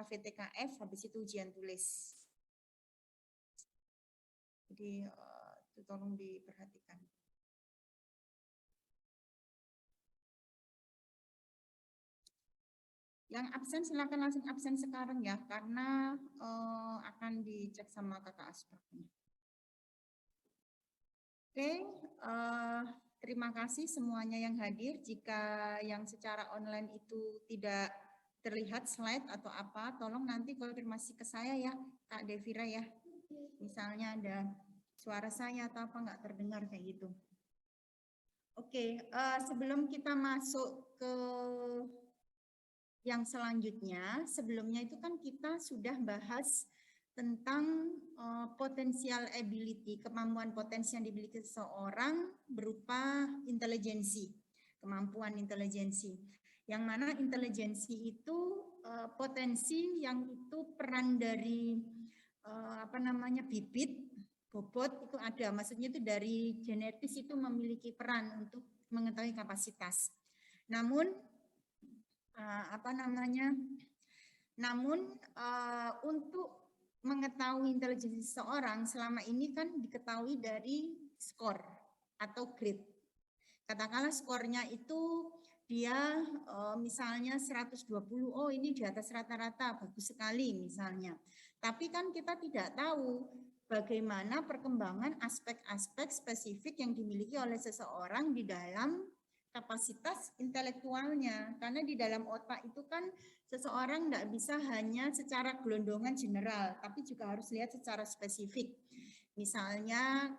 KVTKF, habis itu ujian tulis. Jadi itu tolong diperhatikan. Yang absen silakan langsung absen sekarang ya, karena akan dicek sama kakak Asbaknya. Oke, terima kasih semuanya yang hadir. Jika yang secara online itu tidak terlihat slide atau apa, tolong nanti konfirmasi ke saya ya, Kak Devira ya. Misalnya ada suara saya atau apa nggak terdengar kayak gitu. Oke, sebelum kita masuk ke yang selanjutnya, sebelumnya itu kan kita sudah bahas tentang potensial ability, kemampuan potensi yang dimiliki seseorang berupa intelijensi, kemampuan intelijensi. Yang mana intelijensi itu potensi yang itu peran dari bibit, bobot itu ada, maksudnya itu dari genetis itu memiliki peran untuk mengetahui kapasitas. Namun untuk mengetahui intelijensi seseorang selama ini kan diketahui dari skor atau grade. Katakanlah skornya itu dia misalnya 120, oh ini di atas rata-rata, bagus sekali misalnya. Tapi kan kita tidak tahu bagaimana perkembangan aspek-aspek spesifik yang dimiliki oleh seseorang di dalam kapasitas intelektualnya, karena di dalam otak itu kan seseorang tidak bisa hanya secara gelondongan general, tapi juga harus lihat secara spesifik. Misalnya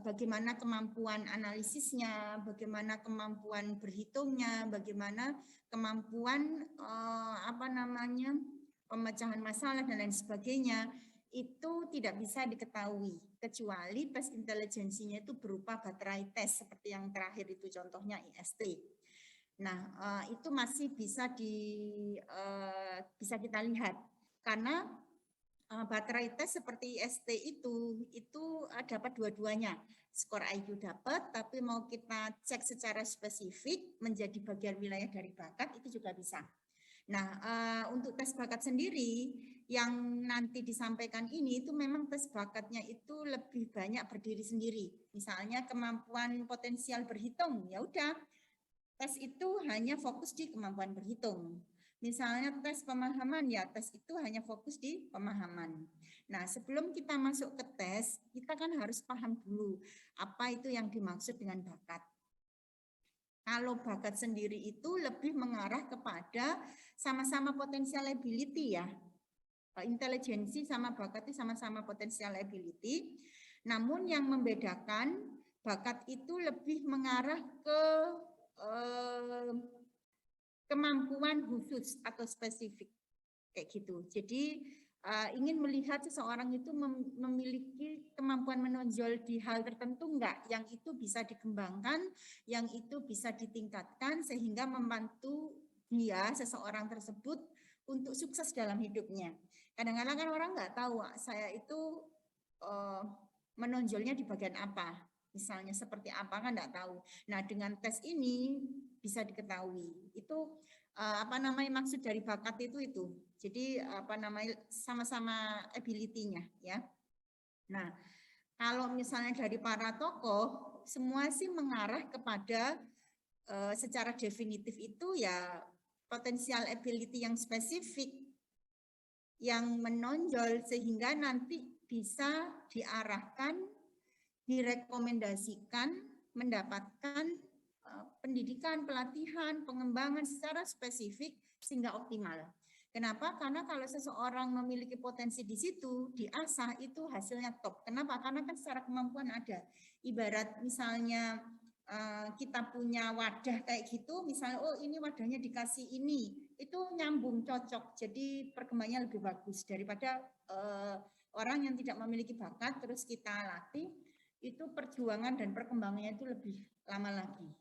bagaimana kemampuan analisisnya, bagaimana kemampuan berhitungnya, bagaimana kemampuan pemecahan masalah dan lain sebagainya. Itu tidak bisa diketahui kecuali tes intelijensinya itu berupa baterai tes seperti yang terakhir itu contohnya IST. Nah, itu masih bisa kita lihat karena baterai tes seperti IST itu dapat dua-duanya. Skor IQ dapat, tapi mau kita cek secara spesifik menjadi bagian wilayah dari bakat itu juga bisa. Nah, untuk tes bakat sendiri yang nanti disampaikan ini itu memang tes bakatnya itu lebih banyak berdiri sendiri. Misalnya kemampuan potensial berhitung, ya udah tes itu hanya fokus di kemampuan berhitung. Misalnya tes pemahaman, ya tes itu hanya fokus di pemahaman. Nah, sebelum kita masuk ke tes, kita kan harus paham dulu apa itu yang dimaksud dengan bakat. Kalau bakat sendiri itu lebih mengarah kepada sama-sama potensial ability ya. Intelijensi sama bakat itu sama-sama potensial ability. Namun yang membedakan bakat itu lebih mengarah ke kemampuan khusus atau spesifik kayak gitu. Jadi ingin melihat seseorang itu memiliki kemampuan menonjol di hal tertentu enggak, yang itu bisa dikembangkan, yang itu bisa ditingkatkan sehingga membantu dia seseorang tersebut untuk sukses dalam hidupnya. Kadang-kadang kan orang nggak tahu saya itu menonjolnya di bagian apa, misalnya seperti apa kan nggak tahu. Nah dengan tes ini bisa diketahui itu maksud dari bakat itu. Jadi sama-sama ability-nya ya. Nah, kalau misalnya dari para tokoh semua sih mengarah kepada secara definitif itu ya potensial ability yang spesifik yang menonjol sehingga nanti bisa diarahkan, direkomendasikan, mendapatkan pendidikan, pelatihan, pengembangan secara spesifik sehingga optimal. Kenapa? Karena kalau seseorang memiliki potensi di situ, diasah itu hasilnya top. Kenapa? Karena kan secara kemampuan ada. Ibarat misalnya kita punya wadah kayak gitu, misalnya oh ini wadahnya dikasih ini, itu nyambung, cocok. Jadi perkembangannya lebih bagus daripada orang yang tidak memiliki bakat terus kita latih, itu perjuangan dan perkembangannya itu lebih lama lagi.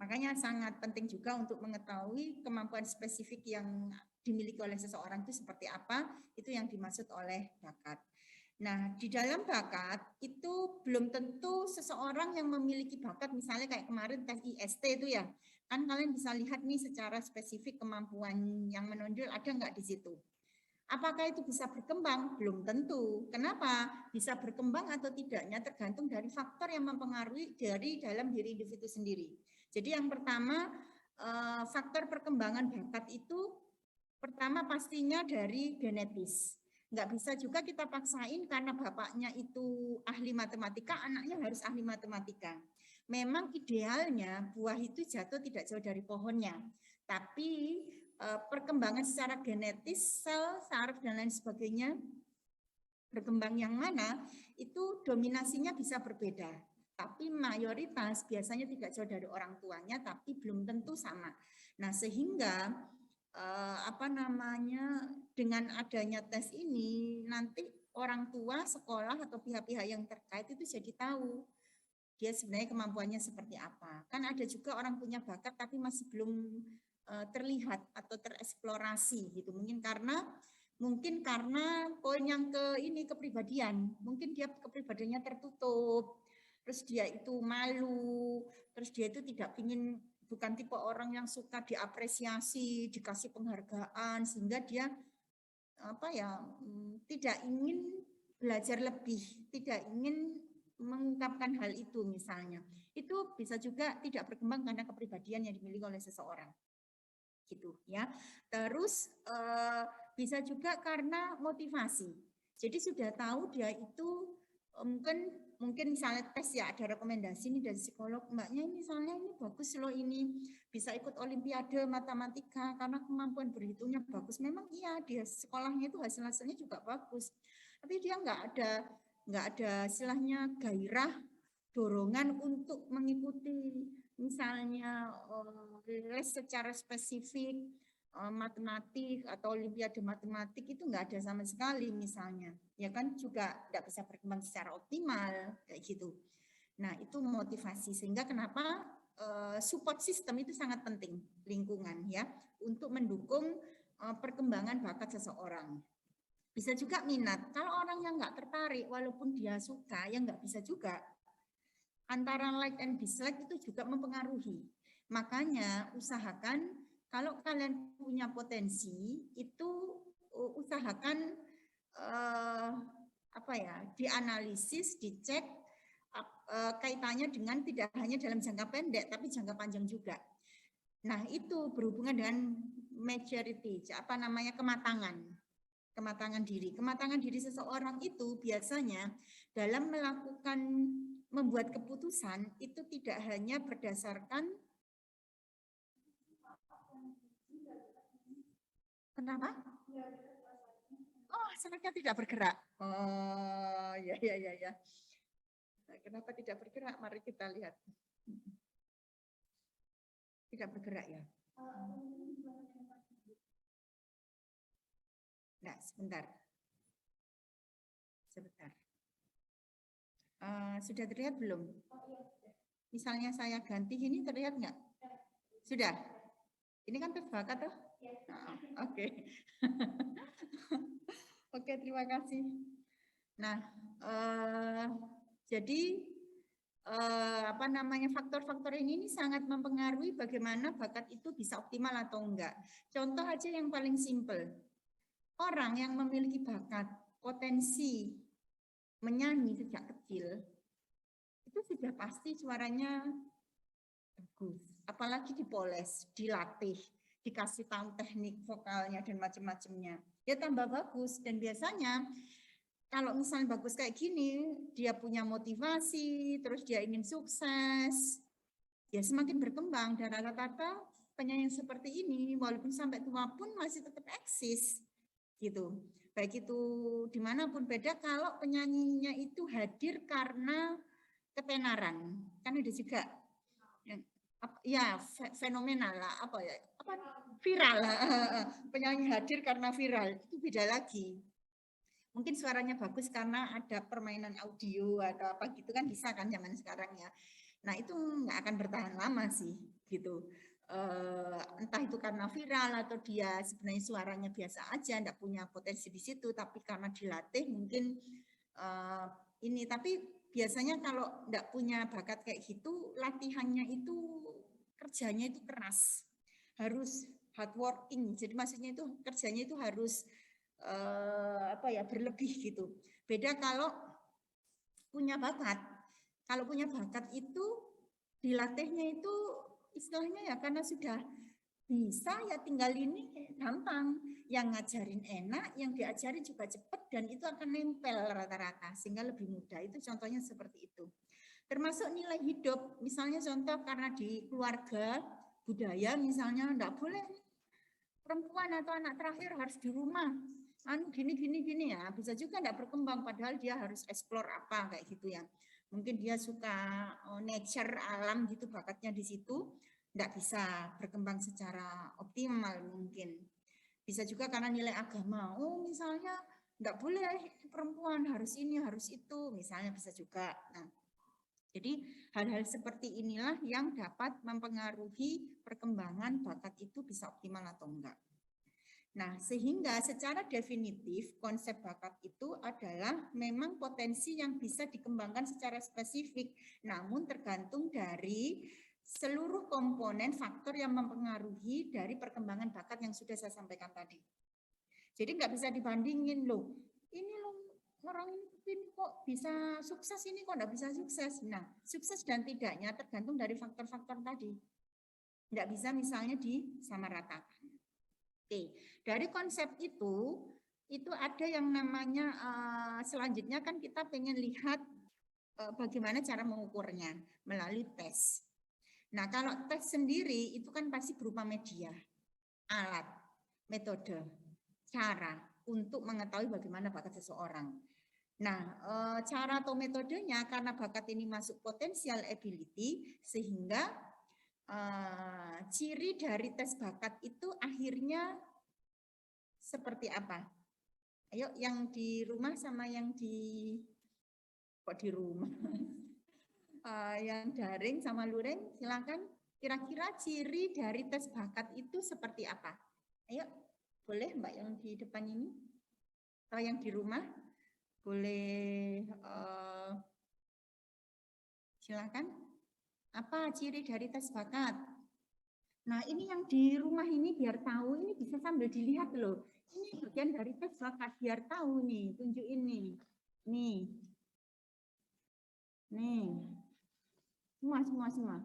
Makanya sangat penting juga untuk mengetahui kemampuan spesifik yang dimiliki oleh seseorang itu seperti apa, itu yang dimaksud oleh bakat. Nah, di dalam bakat itu belum tentu seseorang yang memiliki bakat, misalnya kayak kemarin tes IST itu ya, Kan kalian bisa lihat nih secara spesifik kemampuan yang menonjol ada nggak di situ. Apakah itu bisa berkembang? Belum tentu. Kenapa? Bisa berkembang atau tidaknya tergantung dari faktor yang mempengaruhi dari dalam diri individu sendiri. Jadi yang pertama, faktor perkembangan bakat itu pertama pastinya dari genetis. Nggak bisa juga kita paksain karena bapaknya itu ahli matematika, anaknya harus ahli matematika. Memang idealnya buah itu jatuh tidak jauh dari pohonnya. Tapi perkembangan secara genetis, sel, saraf, dan lain sebagainya, berkembang yang mana, itu dominasinya bisa berbeda. Tapi mayoritas biasanya tidak jauh dari orang tuanya, tapi belum tentu sama. Nah, sehingga dengan adanya tes ini nanti orang tua, sekolah atau pihak-pihak yang terkait itu jadi tahu dia sebenarnya kemampuannya seperti apa. Kan ada juga orang punya bakat tapi masih belum terlihat atau tereksplorasi gitu. Mungkin karena poin yang kepribadian. Mungkin dia kepribadiannya tertutup, terus dia itu malu, terus dia itu bukan tipe orang yang suka diapresiasi, dikasih penghargaan, sehingga dia tidak ingin belajar lebih, tidak ingin mengungkapkan hal itu misalnya. Itu bisa juga tidak berkembang karena kepribadian yang dimiliki oleh seseorang. Gitu ya. Terus bisa juga karena motivasi. Jadi sudah tahu dia itu mungkin misalnya tes ya, ada rekomendasi ini dari psikolog, mbaknya misalnya ini bagus loh, ini bisa ikut olimpiade matematika karena kemampuan berhitungnya bagus. Memang iya, dia sekolahnya itu hasilnya juga bagus, tapi dia nggak ada istilahnya gairah, dorongan untuk mengikuti misalnya les secara spesifik matematik atau olimpiade matematik, itu nggak ada sama sekali misalnya, ya kan, juga nggak bisa berkembang secara optimal kayak gitu. Nah, itu motivasi, sehingga kenapa support system itu sangat penting, lingkungan ya, untuk mendukung perkembangan bakat seseorang. Bisa juga minat. Kalau orang yang nggak tertarik, walaupun dia suka, ya nggak bisa juga. Antara like and dislike itu juga mempengaruhi. Makanya usahakan kalau kalian punya potensi itu usahakan dianalisis, dicek kaitannya dengan tidak hanya dalam jangka pendek tapi jangka panjang juga. Nah, itu berhubungan dengan maturity, kematangan diri. Kematangan diri seseorang itu biasanya dalam membuat keputusan itu tidak hanya berdasarkan kenapa? Oh, senangnya tidak bergerak. Oh, ya. Kenapa tidak bergerak? Mari kita lihat. Tidak bergerak ya. Nah, sebentar. Sudah terlihat belum? Misalnya saya ganti ini, terlihat nggak? Sudah? Ini kan tes bakat tuh? Oke. Oke, terima kasih. Nah, jadi faktor-faktor ini sangat mempengaruhi bagaimana bakat itu bisa optimal atau enggak. Contoh aja yang paling simpel. Orang yang memiliki bakat, potensi menyanyi sejak kecil, itu sudah pasti suaranya bagus. Apalagi dipoles, dilatih, dikasih tahu teknik vokalnya dan macam-macamnya. Ya tambah bagus. Dan biasanya kalau misalnya bagus kayak gini, dia punya motivasi, terus dia ingin sukses, ya semakin berkembang. Dan rata-rata penyanyi seperti ini, walaupun sampai tua pun masih tetap eksis, gitu. Baik itu dimanapun. Beda kalau penyanyinya itu hadir karena ketenaran, kan ada juga ya fenomenal lah, viral. Penyanyi hadir karena viral, itu beda lagi. Mungkin suaranya bagus karena ada permainan audio atau apa gitu, kan bisa kan zaman sekarang ya. Nah, itu nggak akan bertahan lama sih gitu. Entah itu karena viral atau dia sebenarnya suaranya biasa aja, enggak punya potensi di situ, tapi karena dilatih mungkin ini. Tapi biasanya kalau enggak punya bakat kayak gitu, latihannya itu kerjanya itu keras, harus hard working. Jadi maksudnya itu kerjanya itu harus berlebih gitu. Beda kalau punya bakat. Kalau punya bakat itu dilatihnya itu istilahnya ya karena sudah bisa ya tinggal ini gampang. Yang ngajarin enak, yang diajarin juga cepat dan itu akan nempel rata-rata sehingga lebih mudah. Itu contohnya seperti itu. Termasuk nilai hidup, misalnya contoh karena di keluarga budaya misalnya enggak boleh perempuan atau anak terakhir harus di rumah. Gini ya, bisa juga enggak berkembang padahal dia harus explore apa kayak gitu ya. Mungkin dia suka nature alam gitu bakatnya di situ, enggak bisa berkembang secara optimal mungkin. Bisa juga karena nilai agama, misalnya enggak boleh perempuan harus ini harus itu, misalnya bisa juga. Nah, jadi hal-hal seperti inilah yang dapat mempengaruhi perkembangan bakat itu bisa optimal atau enggak. Nah, sehingga secara definitif konsep bakat itu adalah memang potensi yang bisa dikembangkan secara spesifik, namun tergantung dari seluruh komponen faktor yang mempengaruhi dari perkembangan bakat yang sudah saya sampaikan tadi. Jadi nggak bisa dibandingin loh, ini loh orang ini kok bisa sukses, ini kok nggak bisa sukses. Nah, sukses dan tidaknya tergantung dari faktor-faktor tadi. Nggak bisa misalnya disamaratakan. Oke, dari konsep itu ada yang namanya selanjutnya kan kita pengen lihat bagaimana cara mengukurnya melalui tes. Nah, kalau tes sendiri itu kan pasti berupa media, alat, metode, cara untuk mengetahui bagaimana bakat seseorang. Nah, cara atau metodenya karena bakat ini masuk potensial ability sehingga ciri dari tes bakat itu akhirnya seperti apa? Ayo yang di rumah sama yang di rumah. Yang daring sama luring silakan kira-kira ciri dari tes bakat itu seperti apa? Ayo, boleh Mbak yang di depan ini atau yang di rumah boleh silakan. Apa ciri dari tes bakat? Nah, ini yang di rumah ini biar tahu, ini bisa sambil dilihat loh. Ini bagian dari tes bakat biar tahu nih, tunjukin nih. Nih. Semua.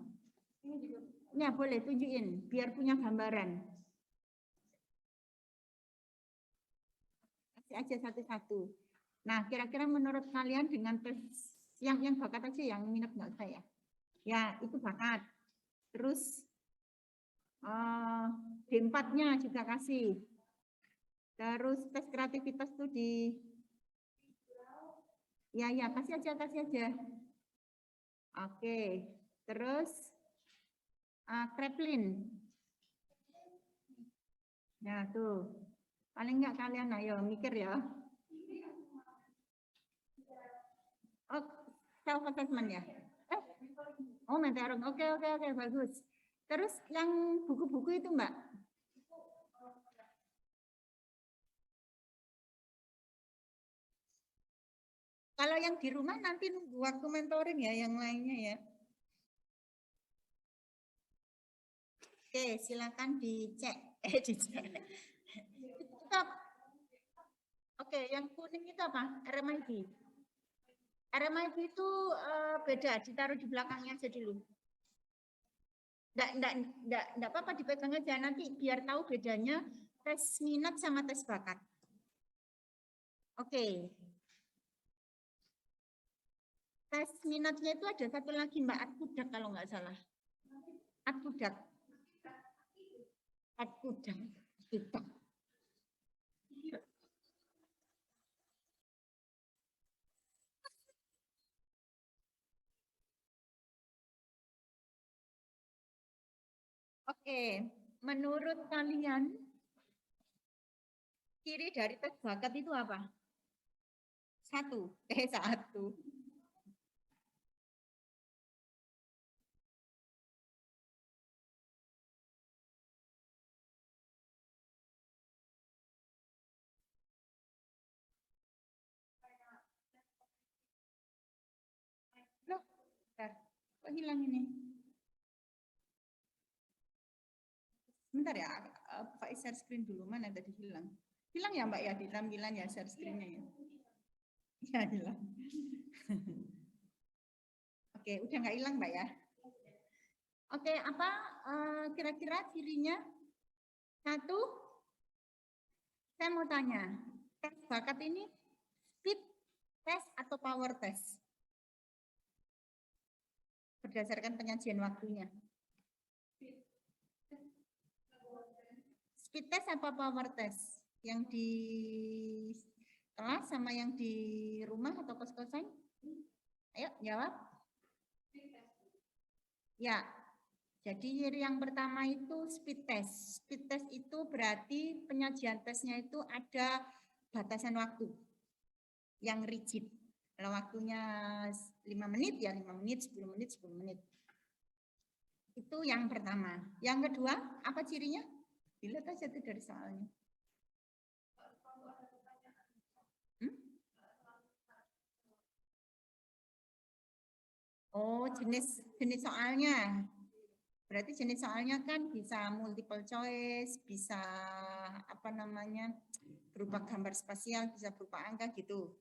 Ya, boleh tunjukin biar punya gambaran. Kasih aja satu-satu. Nah, kira-kira menurut kalian dengan tes yang bakat aja yang minat nggak saya? Ya, itu bakat. Terus D4-nya juga kasih. Terus tes kreativitas tuh di ya kasih aja. Oke. Terus Kreplin. Nah, tuh. Paling enggak kalian ayo mikir ya. Oh, self assessment ya. Oh, mentorong. Oke, bagus. Terus yang buku-buku itu, Mbak? Kalau yang di rumah nanti nunggu waktu mentoring ya, yang lainnya ya. Oke, silakan dicek. Dicek. Oke, yang kuning itu apa? RMID. RMID itu beda, ditaruh di belakangnya aja dulu. Enggak apa-apa dipegang aja, nanti biar tahu bedanya tes minat sama tes bakat. Oke. Tes minatnya itu ada satu lagi Mbak Atkudak kalau nggak salah. Atkudak. Oke, menurut kalian ciri dari tes bakat itu apa? Satu. Loh, bentar. Kok hilang ini? Sebentar ya, Pak share screen dulu. Mana tadi hilang? Hilang ya Mbak ya di tampilan ya share screen-nya ya? Ya hilang. Oke, udah nggak hilang Mbak ya? Oke, apa kira-kira cirinya? Satu, saya mau tanya, tes bakat ini speed test atau power test? Berdasarkan penyajian waktunya. Speed test apa power test? Yang di kelas sama yang di rumah atau kos-kosan? Ayo jawab. Ya, jadi ciri yang pertama itu speed test. Speed test itu berarti penyajian tesnya itu ada batasan waktu yang rigid. Kalau waktunya 5 menit ya 5 menit, 10 menit, 10 menit. Itu yang pertama. Yang kedua, apa cirinya? Dilihat aja tuh dari soalnya. Oh, jenis soalnya. Berarti jenis soalnya kan bisa multiple choice, bisa apa namanya, berupa gambar spasial, bisa berupa angka gitu.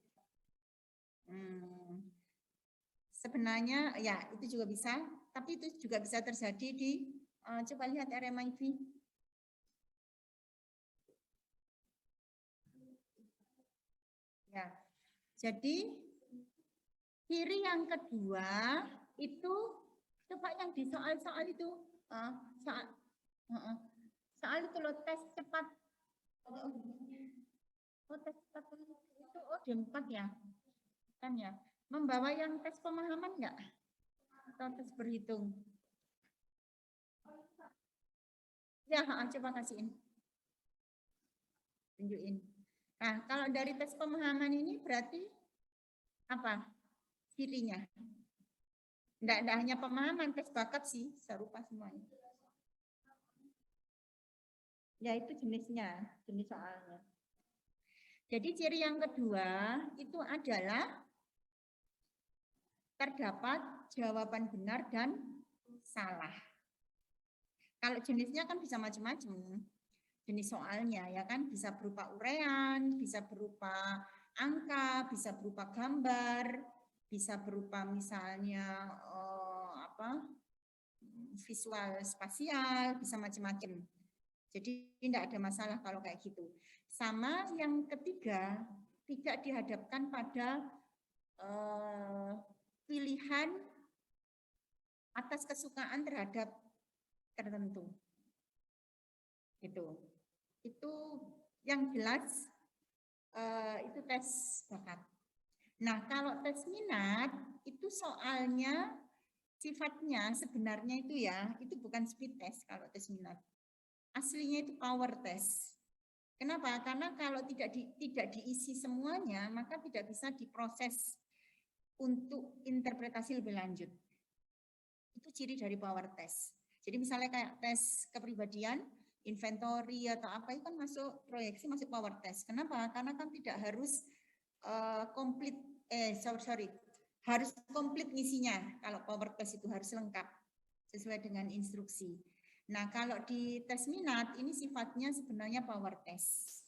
Sebenarnya ya itu juga bisa, tapi itu juga bisa terjadi di coba lihat RMIV. Ya, jadi ciri yang kedua itu coba yang di soal-soal itu soal itu loh tes cepat. Oh tes cepat itu D4 ya, kan ya. Membawa yang tes pemahaman enggak? Atau tes berhitung? Ya, coba kasihin. Tunjukin. Nah, kalau dari tes pemahaman ini berarti apa cirinya? Enggak hanya pemahaman, tes bakat sih, serupa semuanya. Ya, itu jenisnya, jenis soalnya. Jadi ciri yang kedua itu adalah terdapat jawaban benar dan salah. Kalau jenisnya kan bisa macam-macam. Jenis soalnya ya kan bisa berupa uraian, bisa berupa angka, bisa berupa gambar, bisa berupa misalnya visual spasial, bisa macam-macam. Jadi tidak ada masalah kalau kayak gitu. Sama yang ketiga, tidak dihadapkan pada pilihan atas kesukaan terhadap tertentu. Itu yang jelas itu tes bakat. Nah, kalau tes minat itu soalnya sifatnya sebenarnya itu ya, itu bukan speed test kalau tes minat. Aslinya itu power test. Kenapa? Karena kalau tidak diisi semuanya, maka tidak bisa diproses untuk interpretasi lebih lanjut. Itu ciri dari power test. Jadi misalnya kayak tes kepribadian, inventory atau apa itu kan masuk proyeksi, masuk power test. Kenapa? Karena kan tidak harus komplit, harus komplit misinya. Kalau power test itu harus lengkap sesuai dengan instruksi. Nah, kalau di tes minat ini sifatnya sebenarnya power test.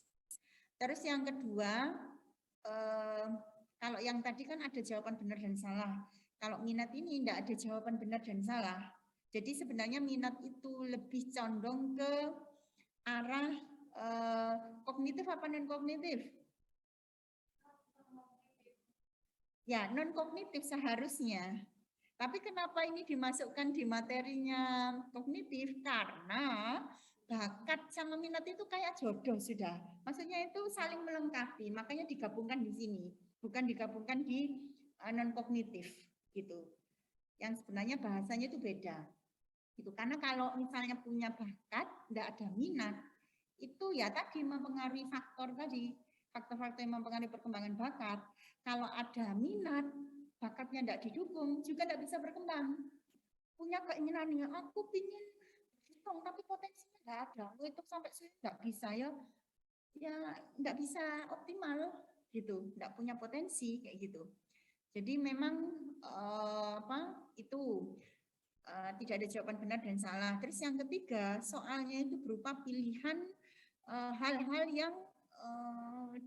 Terus yang kedua, kalau yang tadi kan ada jawaban benar dan salah. Kalau minat ini tidak ada jawaban benar dan salah. Jadi sebenarnya minat itu lebih condong ke arah kognitif apa non kognitif? Ya, non kognitif seharusnya. Tapi kenapa ini dimasukkan di materinya kognitif? Karena bakat sama minat itu kayak jodoh sudah. Maksudnya itu saling melengkapi, makanya digabungkan di sini, bukan digabungkan di non kognitif gitu. Yang sebenarnya bahasanya itu beda. Gitu. Karena kalau misalnya punya bakat, tidak ada minat, itu ya tadi mempengaruhi faktor tadi, faktor-faktor yang mempengaruhi perkembangan bakat. Kalau ada minat, bakatnya tidak didukung, juga tidak bisa berkembang. Punya keinginan, ya aku ingin hitung, tapi potensinya tidak ada. Itu sampai sini tidak bisa ya tidak bisa optimal gitu, tidak punya potensi kayak gitu. Jadi memang itu tidak ada jawaban benar dan salah. Terus yang ketiga, soalnya itu berupa pilihan hal-hal yang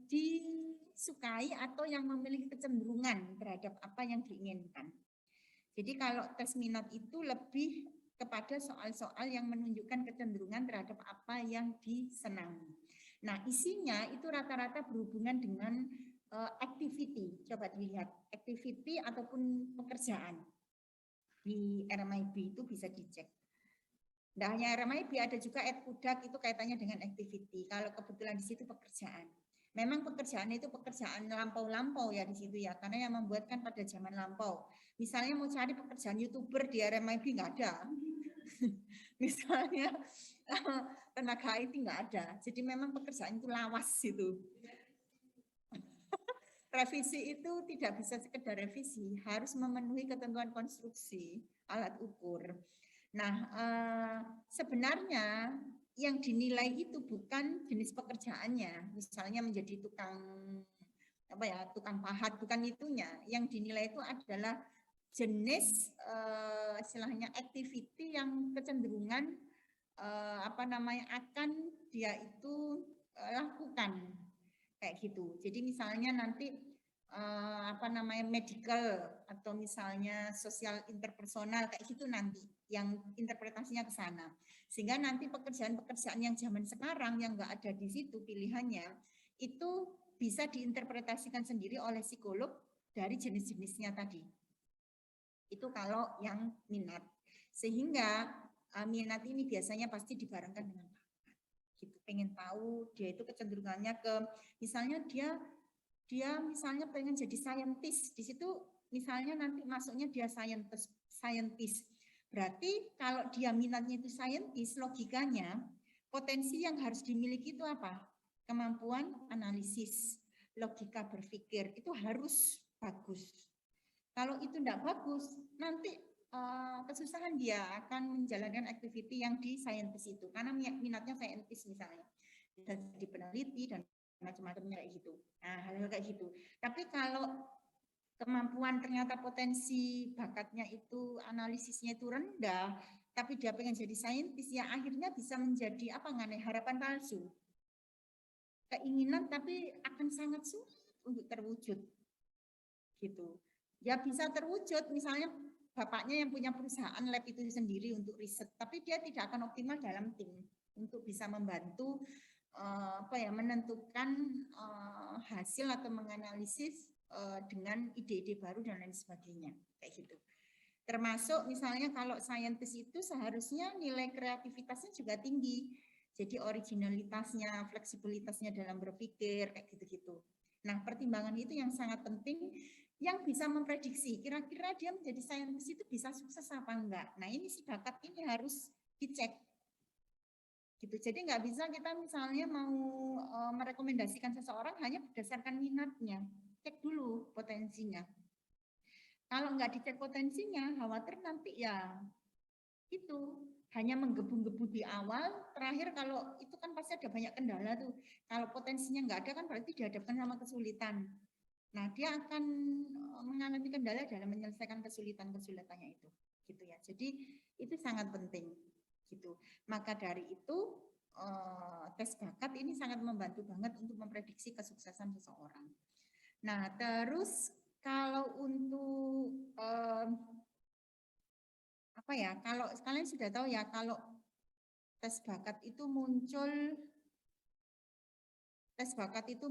disukai atau yang memiliki kecenderungan terhadap apa yang diinginkan. Jadi kalau tes minat itu lebih kepada soal-soal yang menunjukkan kecenderungan terhadap apa yang disenangi. Nah, isinya itu rata-rata berhubungan dengan activity. Coba dilihat, activity ataupun pekerjaan. Di RMIB itu bisa dicek. Nah, hanya RMIB, ada juga EdPudak, itu kaitannya dengan activity. Kalau kebetulan di situ pekerjaan. Memang pekerjaan itu pekerjaan lampau-lampau ya di situ ya, karena yang membuatkan pada zaman lampau. Misalnya mau cari pekerjaan YouTuber di RMIB nggak ada. Misalnya tenaga IT nggak ada. Jadi memang pekerjaan itu lawas itu. Revisi itu tidak bisa sekedar revisi, harus memenuhi ketentuan konstruksi alat ukur. Nah, sebenarnya yang dinilai itu bukan jenis pekerjaannya, misalnya menjadi tukang pahat, bukan itunya. Yang dinilai itu adalah jenis istilahnya activity yang kecenderungan akan dia itu lakukan kayak gitu. Jadi misalnya nanti medical atau misalnya sosial interpersonal kayak gitu nanti yang interpretasinya ke sana. Sehingga nanti pekerjaan-pekerjaan yang zaman sekarang yang nggak ada di situ pilihannya itu bisa diinterpretasikan sendiri oleh psikolog dari jenis-jenisnya tadi. Itu kalau yang minat. Sehingga minat ini biasanya pasti dibarengkan dengan gitu, pengen tahu dia itu kecenderungannya ke misalnya dia misalnya pengen jadi saintis, di situ misalnya nanti masuknya dia saintis. Berarti kalau dia minatnya itu saintis, logikanya potensi yang harus dimiliki itu apa? Kemampuan analisis, logika berpikir itu harus bagus. Kalau itu tidak bagus, nanti kesusahan dia akan menjalankan aktiviti yang di saintis itu karena minatnya saintis misalnya jadi peneliti dan macam-macamnya kayak gitu. Nah, hal-hal kayak gitu. Tapi kalau kemampuan ternyata potensi bakatnya itu analisisnya itu rendah, tapi dia pengen jadi saintis, ya akhirnya bisa menjadi harapan palsu. Keinginan tapi akan sangat sulit untuk terwujud. Gitu. Ya bisa terwujud misalnya bapaknya yang punya perusahaan lab itu sendiri untuk riset, tapi dia tidak akan optimal dalam tim untuk bisa membantu menentukan hasil atau menganalisis dengan ide-ide baru dan lain sebagainya kayak gitu. Termasuk misalnya kalau saintis itu seharusnya nilai kreativitasnya juga tinggi, jadi originalitasnya, fleksibilitasnya dalam berpikir kayak gitu-gitu. Nah, pertimbangan itu yang sangat penting yang bisa memprediksi kira-kira dia menjadi saintis itu bisa sukses apa enggak. Nah, ini si bakat ini harus dicek. Gitu. Jadi nggak bisa kita misalnya mau merekomendasikan seseorang hanya berdasarkan minatnya. Cek dulu potensinya. Kalau nggak dicek potensinya, khawatir nanti ya itu hanya menggebu-gebu di awal, terakhir kalau itu kan pasti ada banyak kendala tuh. Kalau potensinya nggak ada kan berarti dihadapkan sama kesulitan. Nah, dia akan mengalami kendala dalam menyelesaikan kesulitan-kesulitannya itu. Gitu ya. Jadi itu sangat penting. Gitu. Maka dari itu tes bakat ini sangat membantu banget untuk memprediksi kesuksesan seseorang. Nah, terus kalau untuk kalau kalian sudah tahu ya, kalau tes bakat itu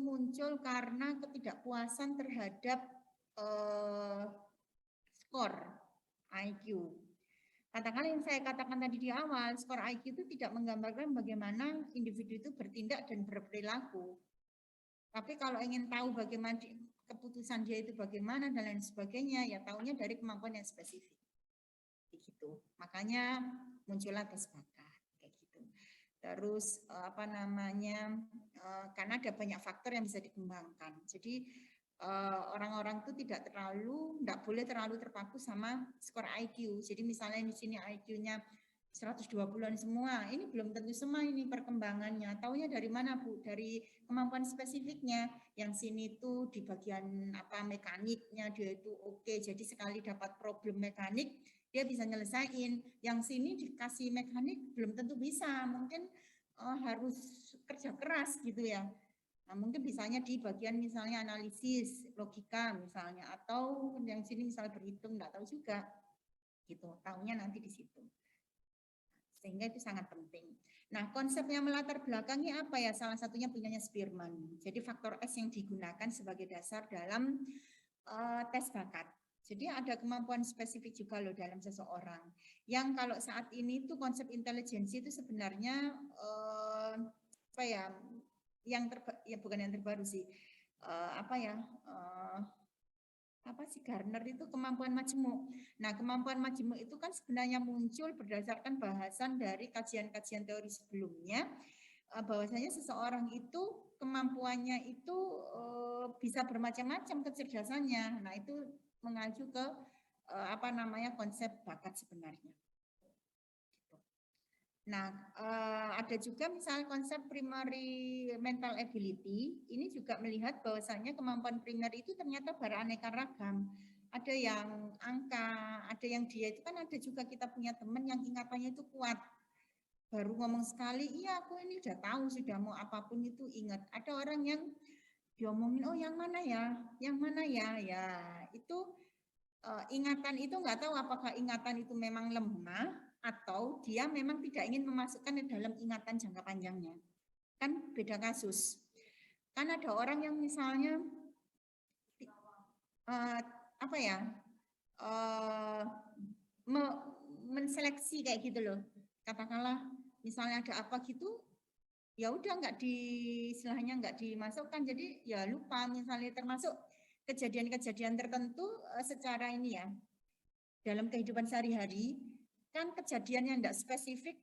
muncul karena ketidakpuasan terhadap skor IQ. Katakanlah yang saya katakan tadi di awal, skor IQ itu tidak menggambarkan bagaimana individu itu bertindak dan berperilaku. Tapi kalau ingin tahu bagaimana keputusan dia itu bagaimana dan lain sebagainya, ya tahunya dari kemampuan yang spesifik. Gitu. Makanya muncullah tes bakat kayak gitu. Terus karena ada banyak faktor yang bisa dikembangkan. Jadi orang-orang itu tidak boleh terlalu terpaku sama skor IQ. Jadi misalnya di sini IQ-nya 120-an semua, ini belum tentu semua ini perkembangannya. Taunya dari mana Bu? Dari kemampuan spesifiknya. Yang sini tuh di bagian mekaniknya dia itu oke. Jadi sekali dapat problem mekanik, dia bisa nyelesain. Yang sini dikasih mekanik belum tentu bisa, mungkin harus kerja keras gitu ya. Nah, mungkin bisanya di bagian misalnya analisis, logika misalnya, atau yang sini misalnya berhitung, nggak tahu juga. Gitu, tahunya nanti di situ. Sehingga itu sangat penting. Nah, konsep yang melatar belakangi apa ya? Salah satunya punyanya Spearman. Jadi faktor S yang digunakan sebagai dasar dalam tes bakat. Jadi ada kemampuan spesifik juga loh dalam seseorang. Yang kalau saat ini tuh konsep intelijensi itu sebenarnya apa ya? Ya bukan yang terbaru sih. Apa ya? Apa sih Garner itu kemampuan majemuk. Nah, kemampuan majemuk itu kan sebenarnya muncul berdasarkan bahasan dari kajian-kajian teori sebelumnya, bahwasanya seseorang itu kemampuannya itu bisa bermacam-macam kecerdasannya. Nah, itu mengacu ke apa namanya konsep bakat sebenarnya. Nah, ada juga misalnya konsep primary mental ability. Ini juga melihat bahwasanya kemampuan primer itu ternyata beraneka ragam. Ada yang angka, ada yang dia itu kan ada juga kita punya teman yang ingatannya itu kuat. Baru ngomong sekali, iya aku ini udah tahu, sudah mau apapun itu ingat. Ada orang yang diomongin, oh yang mana ya, ya itu ingatan itu nggak tahu apakah ingatan itu memang lemah atau dia memang tidak ingin memasukkan ke dalam ingatan jangka panjangnya. Kan beda kasus. Kan ada orang yang misalnya apa ya menseleksi kayak gitu loh. Katakanlah misalnya ada apa gitu, ya udah nggak istilahnya nggak dimasukkan, jadi ya lupa. Misalnya termasuk kejadian-kejadian tertentu secara ini ya dalam kehidupan sehari-hari kan kejadian yang tidak spesifik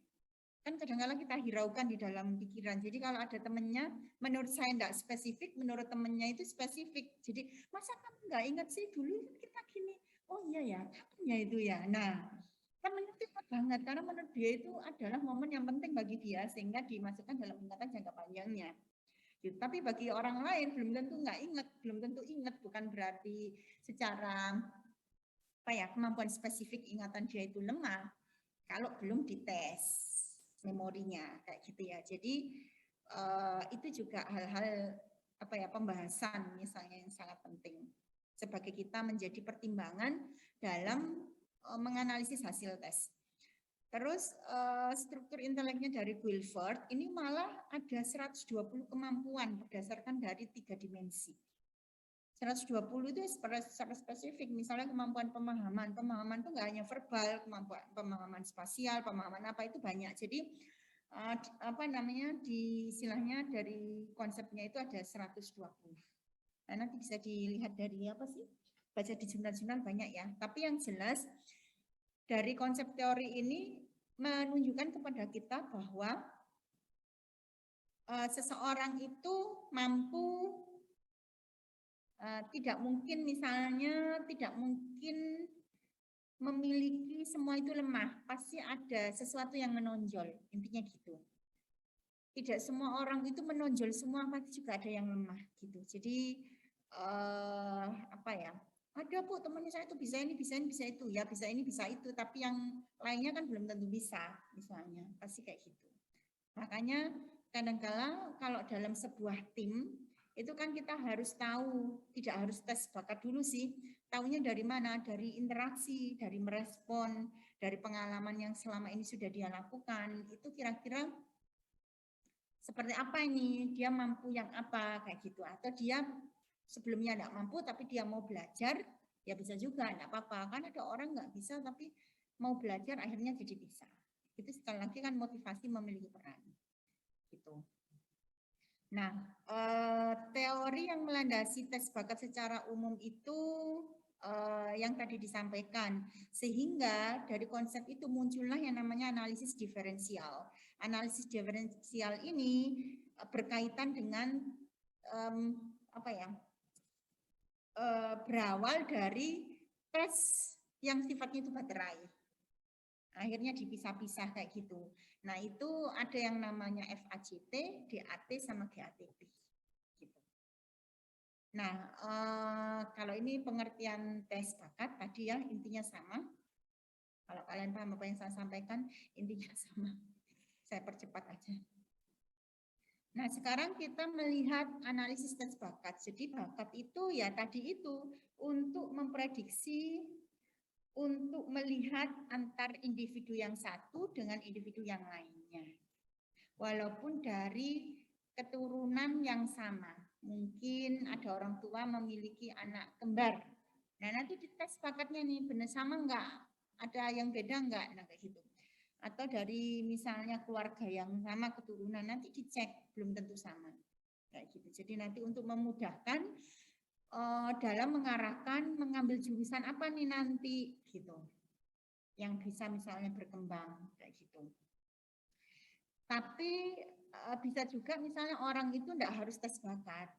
kan kadang-kadang kita hiraukan di dalam pikiran. Jadi kalau ada temennya, menurut saya tidak spesifik, menurut temennya itu spesifik. Jadi masa kamu nggak ingat sih dulu kita gini? Oh iya ya, kapan ya itu ya. Nah, temennya itu ingat banget karena menurut dia itu adalah momen yang penting bagi dia sehingga dimasukkan dalam ingatan jangka panjangnya. Gitu. Tapi bagi orang lain belum tentu nggak ingat, belum tentu ingat, bukan berarti secara apa ya kemampuan spesifik ingatan dia itu lemah kalau belum dites memorinya kayak gitu ya. Jadi itu juga hal-hal apa ya pembahasan misalnya yang sangat penting sebagai kita menjadi pertimbangan dalam menganalisis hasil tes. Terus struktur inteleknya dari Guilford ini malah ada 120 kemampuan berdasarkan dari 3 dimensi. 120 itu secara spesifik, misalnya kemampuan pemahaman. Pemahaman itu nggak hanya verbal, kemampuan pemahaman spasial, pemahaman apa itu banyak. Jadi apa namanya di istilahnya dari konsepnya itu ada 120. Nah, nanti bisa dilihat dari apa sih? Baca di jurnal-jurnal banyak ya. Tapi yang jelas dari konsep teori ini menunjukkan kepada kita bahwa seseorang itu mampu tidak mungkin misalnya tidak mungkin memiliki semua itu lemah, pasti ada sesuatu yang menonjol, intinya gitu. Tidak semua orang itu menonjol semua, pasti juga ada yang lemah gitu. Jadi apa ya? Ada Bu temannya saya itu bisa ini, bisa ini, bisa itu, ya bisa ini, bisa itu, tapi yang lainnya kan belum tentu bisa, misalnya, pasti kayak gitu. Makanya kadang-kala kalau dalam sebuah tim itu kan kita harus tahu, tidak harus tes bakat dulu sih. Taunya dari mana? Dari interaksi, dari merespon, dari pengalaman yang selama ini sudah dia lakukan. Itu kira-kira seperti apa ini? Dia mampu yang apa kayak gitu? Atau dia sebelumnya tidak mampu tapi dia mau belajar, ya bisa juga, tidak apa-apa. Kan ada orang nggak bisa tapi mau belajar akhirnya jadi bisa. Itu sekali lagi kan motivasi memiliki peran. Gitu. Nah, teori yang melandasi tes bakat secara umum itu yang tadi disampaikan, sehingga dari konsep itu muncullah yang namanya analisis diferensial. Analisis diferensial ini berkaitan dengan apa ya? Berawal dari tes yang sifatnya itu baterai. Akhirnya dipisah-pisah kayak gitu. Nah itu ada yang namanya FACT, DAT, sama GATP. Gitu. Nah kalau ini pengertian tes bakat tadi ya intinya sama. Kalau kalian paham apa yang saya sampaikan, intinya sama. Saya percepat aja. Nah, sekarang kita melihat analisis tes bakat. Jadi bakat itu ya tadi itu untuk memprediksi, untuk melihat antar individu yang satu dengan individu yang lainnya. Walaupun dari keturunan yang sama. Mungkin ada orang tua memiliki anak kembar. Nah, nanti dites bakatnya nih, benar sama enggak? Ada yang beda enggak? Nah, kayak gitu. Atau dari misalnya keluarga yang sama keturunan, nanti dicek, belum tentu sama. Kayak gitu. Jadi nanti untuk memudahkan dalam mengarahkan mengambil jurusan apa nih nanti gitu. Yang bisa misalnya berkembang kayak gitu. Tapi bisa juga misalnya orang itu enggak harus tes bakat.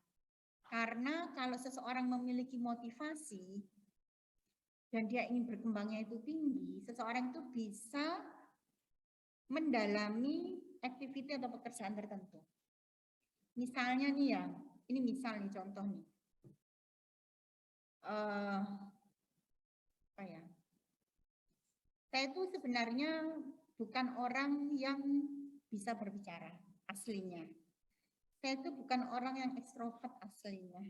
Karena kalau seseorang memiliki motivasi dan dia ingin berkembangnya itu tinggi, seseorang itu bisa mendalami activity atau pekerjaan tertentu. Misalnya nih ya, ini misal nih contoh nih. Apa ya? Saya itu sebenarnya bukan orang yang bisa berbicara aslinya. Saya itu bukan orang yang ekstrovert aslinya.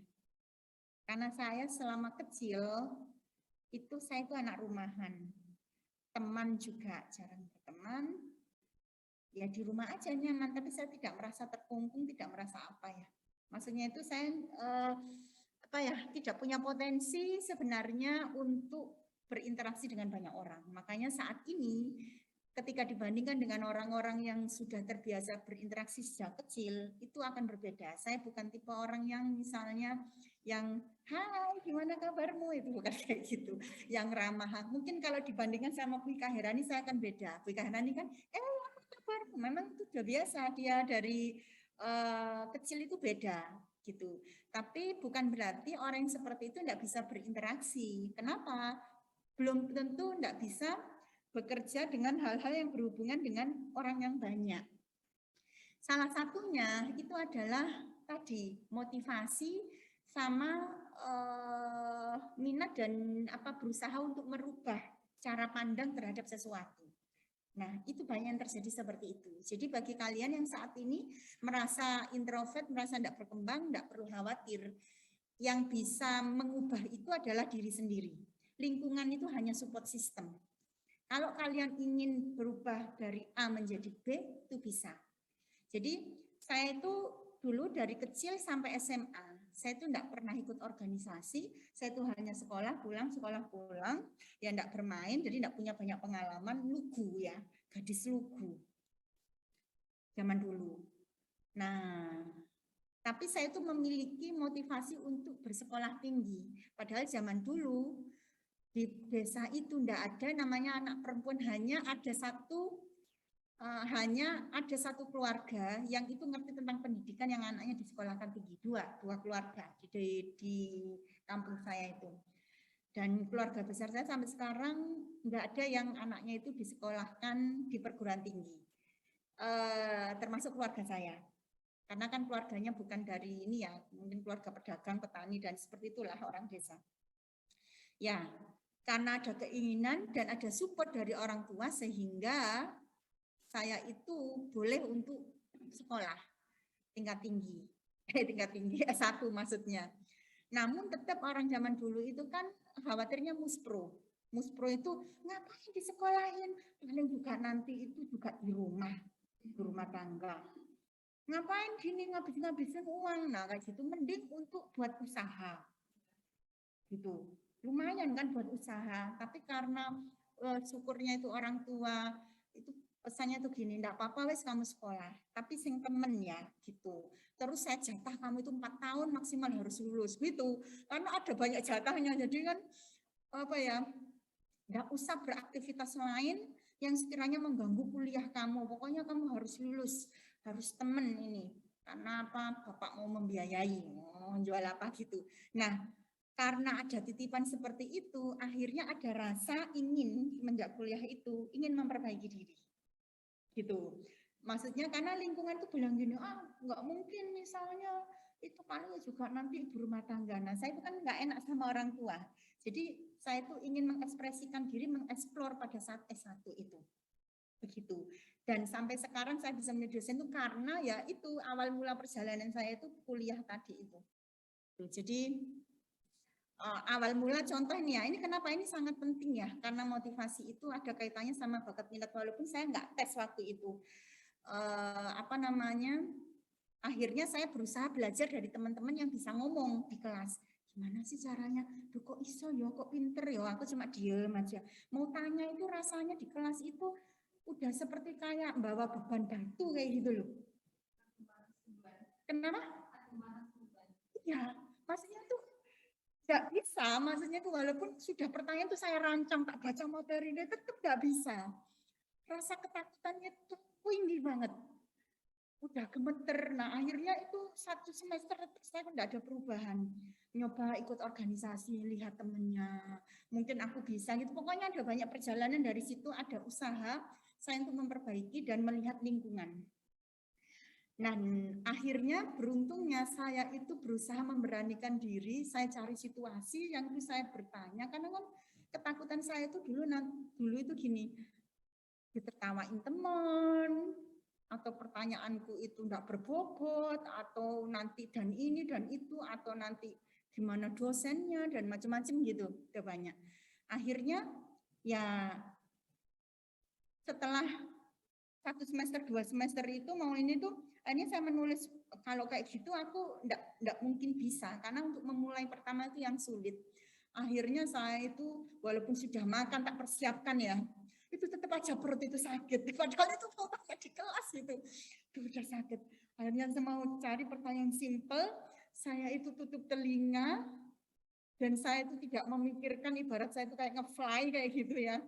Karena saya selama kecil itu saya itu anak rumahan. Teman juga jarang berteman. Ya di rumah aja nyaman, tapi saya tidak merasa terkungkung, tidak merasa apa ya. Maksudnya itu saya tidak punya potensi sebenarnya untuk berinteraksi dengan banyak orang. Makanya saat ini ketika dibandingkan dengan orang-orang yang sudah terbiasa berinteraksi sejak kecil, itu akan berbeda. Saya bukan tipe orang yang misalnya yang hai gimana kabarmu, itu bukan kayak gitu. Yang ramah. Mungkin kalau dibandingkan sama Bu Ika Herani saya akan beda. Bu Ika Herani kan apa kabarmu? Memang itu sudah biasa, dia dari kecil itu beda gitu. Tapi bukan berarti orang yang seperti itu tidak bisa berinteraksi. Kenapa? Belum tentu tidak bisa bekerja dengan hal-hal yang berhubungan dengan orang yang banyak. Salah satunya itu adalah tadi motivasi sama minat dan berusaha untuk merubah cara pandang terhadap sesuatu. Nah, itu banyak yang terjadi seperti itu. Jadi bagi kalian yang saat ini merasa introvert, merasa tidak berkembang, tidak perlu khawatir. Yang bisa mengubah itu adalah diri sendiri. Lingkungan itu hanya support system. Kalau kalian ingin berubah dari A menjadi B, itu bisa. Jadi saya itu dulu dari kecil sampai SMA, saya itu tidak pernah ikut organisasi, saya itu hanya sekolah pulang, ya tidak bermain, jadi tidak punya banyak pengalaman, lugu ya, gadis lugu, zaman dulu. Nah, tapi saya itu memiliki motivasi untuk bersekolah tinggi, padahal zaman dulu di desa itu tidak ada namanya anak perempuan, hanya ada satu keluarga yang itu ngerti tentang pendidikan yang anaknya disekolahkan tinggi, dua keluarga di kampung saya itu. Dan keluarga besar saya sampai sekarang nggak ada yang anaknya itu disekolahkan di perguruan tinggi, termasuk keluarga saya. Karena kan keluarganya bukan dari ini ya, mungkin keluarga pedagang, petani dan seperti itulah orang desa. Ya, karena ada keinginan dan ada support dari orang tua sehingga saya itu boleh untuk sekolah tingkat tinggi S1 maksudnya. Namun tetap orang zaman dulu itu kan khawatirnya muspro itu ngapain disekolahin, paling juga nanti itu juga di rumah tangga. Ngapain gini ngabisin uang, nah kayak gitu, mending untuk buat usaha. Gitu. Lumayan kan buat usaha, tapi karena syukurnya itu orang tua itu pesannya tuh gini, enggak apa-apa wes kamu sekolah, tapi sing temen ya gitu. Terus saya jatah kamu itu 4 tahun maksimal harus lulus gitu. Karena ada banyak jatahnya, jadi kan enggak usah beraktivitas lain yang sekiranya mengganggu kuliah kamu. Pokoknya kamu harus lulus, harus temen ini. Karena Bapak mau membiayai, mau jual apa gitu. Nah, karena ada titipan seperti itu, akhirnya ada rasa ingin menjak kuliah itu, ingin memperbaiki diri. Gitu. Maksudnya karena lingkungan itu bilang gini, nggak mungkin misalnya itu paling juga nanti ibu rumah tangga. Nah, saya itu kan nggak enak sama orang tua. Jadi saya itu ingin mengekspresikan diri, mengeksplor pada saat S1 itu. Begitu. Dan sampai sekarang saya bisa menjadi dosen itu karena ya itu awal mula perjalanan saya itu kuliah tadi itu. Jadi awal mula contoh nih ya, ini kenapa ini sangat penting ya, karena motivasi itu ada kaitannya sama bakat minat, walaupun saya nggak tes waktu itu. Akhirnya saya berusaha belajar dari teman-teman yang bisa ngomong di kelas. Gimana sih caranya? Duh, kok iso ya, kok pinter ya, aku cuma diem aja. Mau tanya itu rasanya di kelas itu udah seperti kayak bawa beban batu kayak gitu loh. Kenapa? Ya, maksudnya tuh nggak bisa, maksudnya tuh walaupun sudah pertanyaan tuh saya rancang, tak baca materinya, tetap nggak bisa. Rasa ketakutannya tuh tinggi banget. Udah gemeter. Nah akhirnya itu 1 semester saya nggak ada perubahan. Nyoba ikut organisasi, lihat temennya. Mungkin aku bisa gitu. Pokoknya ada banyak perjalanan dari situ, ada usaha saya untuk memperbaiki dan melihat lingkungan. Nah, akhirnya beruntungnya saya itu berusaha memberanikan diri, saya cari situasi yang itu saya bertanya, karena kan ketakutan saya itu dulu itu gini, ditertawain teman, atau pertanyaanku itu enggak berbobot, atau nanti dan ini dan itu, atau nanti gimana dosennya, dan macam-macam gitu, udah banyak. Akhirnya ya setelah 1 semester, 2 semester itu mau ini tuh, akhirnya saya menulis, kalau kayak gitu aku enggak mungkin bisa, karena untuk memulai pertama itu yang sulit. Akhirnya saya itu walaupun sudah makan tak persiapkan ya, itu tetap aja perut itu sakit. Padahal itu fotonya di kelas itu, udah sakit. Akhirnya saya mau cari pertanyaan simple, saya itu tutup telinga, dan saya itu tidak memikirkan, ibarat saya itu kayak nge-fly kayak gitu ya.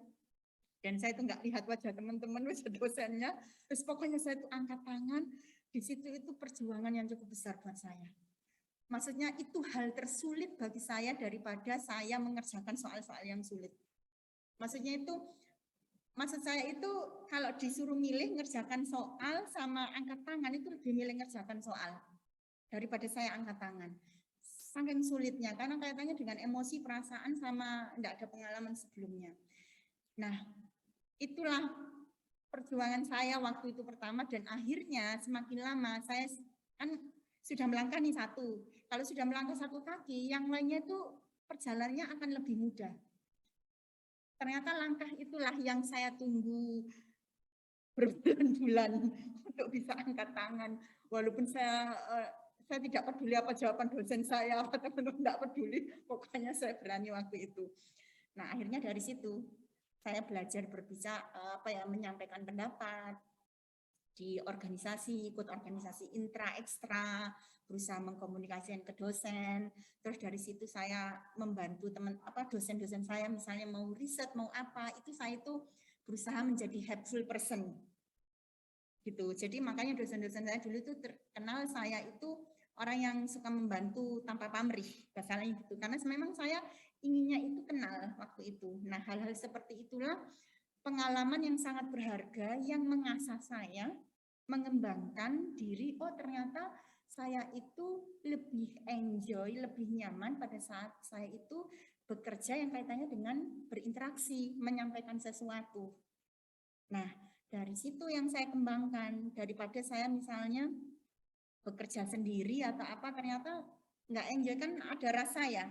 Dan saya itu nggak lihat wajah teman-teman, wajah dosennya. Terus pokoknya saya itu angkat tangan. Di situ itu perjuangan yang cukup besar buat saya. Maksudnya itu hal tersulit bagi saya daripada saya mengerjakan soal-soal yang sulit. Maksudnya itu, maksud saya itu kalau disuruh milih ngerjakan soal sama angkat tangan, itu lebih milih ngerjakan soal daripada saya angkat tangan. Saking sulitnya, karena kaitannya dengan emosi, perasaan, sama enggak ada pengalaman sebelumnya. Nah, itulah perjuangan saya waktu itu pertama, dan akhirnya semakin lama saya kan sudah melangkah nih satu. Kalau sudah melangkah satu kaki, yang lainnya itu perjalanannya akan lebih mudah. Ternyata langkah itulah yang saya tunggu berbulan-bulan untuk bisa angkat tangan. Walaupun saya tidak peduli apa jawaban dosen saya, apa teman-teman tidak peduli, pokoknya saya berani waktu itu. Nah akhirnya dari situ saya belajar berbicara, menyampaikan pendapat di organisasi, ikut organisasi intra ekstra, berusaha mengkomunikasikan ke dosen. Terus dari situ saya membantu dosen-dosen saya, misalnya mau riset, mau apa, itu saya itu berusaha menjadi helpful person. Gitu. Jadi makanya dosen-dosen saya dulu itu terkenal saya itu orang yang suka membantu tanpa pamrih, bahasanya gitu. Karena memang saya inginnya itu kenal waktu itu. Nah, hal-hal seperti itulah pengalaman yang sangat berharga yang mengasah saya, mengembangkan diri. Oh, ternyata saya itu lebih enjoy, lebih nyaman pada saat saya itu bekerja yang kaitannya dengan berinteraksi, menyampaikan sesuatu. Nah, dari situ yang saya kembangkan, daripada saya misalnya bekerja sendiri atau apa, ternyata nggak enjoy, kan ada rasa ya.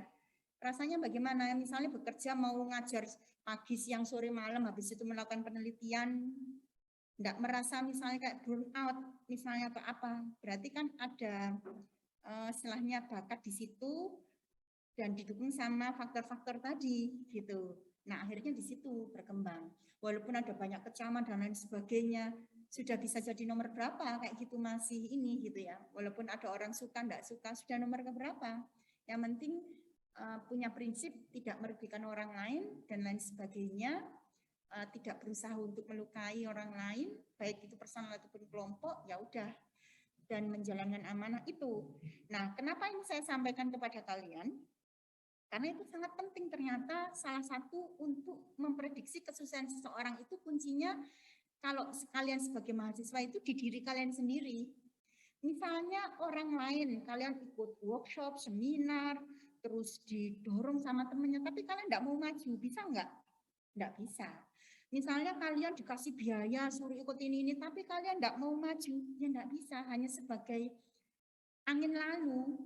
Rasanya bagaimana? Misalnya bekerja mau ngajar pagi, siang, sore, malam, habis itu melakukan penelitian, nggak merasa misalnya kayak burn out, misalnya atau apa. Berarti kan ada istilahnya bakat di situ dan didukung sama faktor-faktor tadi gitu. Nah akhirnya di situ berkembang. Walaupun ada banyak kecaman dan lain sebagainya, sudah bisa jadi nomor berapa kayak gitu masih ini gitu ya. Walaupun ada orang suka, enggak suka, sudah nomor berapa. Yang penting punya prinsip tidak merugikan orang lain dan lain sebagainya, tidak berusaha untuk melukai orang lain, baik itu personal ataupun kelompok, ya udah, dan menjalankan amanah itu. Nah, kenapa ini saya sampaikan kepada kalian? Karena itu sangat penting, ternyata salah satu untuk memprediksi kesuksesan seseorang itu kuncinya kalau kalian sebagai mahasiswa itu di diri kalian sendiri. Misalnya orang lain, kalian ikut workshop, seminar, terus didorong sama temennya, tapi kalian enggak mau maju, bisa enggak? Enggak bisa. Misalnya kalian dikasih biaya, suruh ikut ini, tapi kalian enggak mau maju, ya enggak bisa, hanya sebagai angin lalu.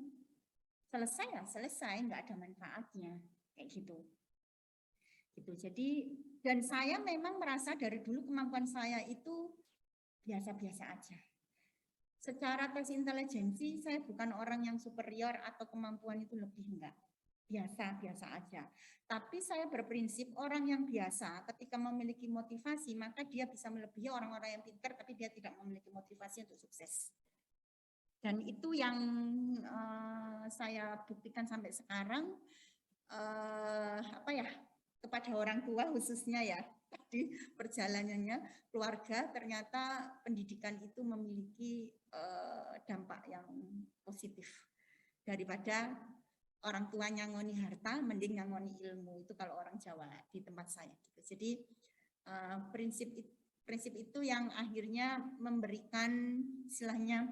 Selesai ya, selesai, enggak ada manfaatnya, kayak gitu. Gitu. Jadi, dan saya memang merasa dari dulu kemampuan saya itu biasa-biasa aja. Secara tes intelijensi, saya bukan orang yang superior atau kemampuan itu lebih, enggak. Biasa-biasa aja. Tapi saya berprinsip orang yang biasa ketika memiliki motivasi, maka dia bisa melebihi orang-orang yang pintar, tapi dia tidak memiliki motivasi untuk sukses. Dan itu yang saya buktikan sampai sekarang, apa ya, kepada orang tua khususnya ya, di perjalanannya keluarga, ternyata pendidikan itu memiliki dampak yang positif daripada orang tuanya ngoni harta, mending ngoni ilmu, itu kalau orang Jawa di tempat saya. Jadi prinsip itu yang akhirnya memberikan istilahnya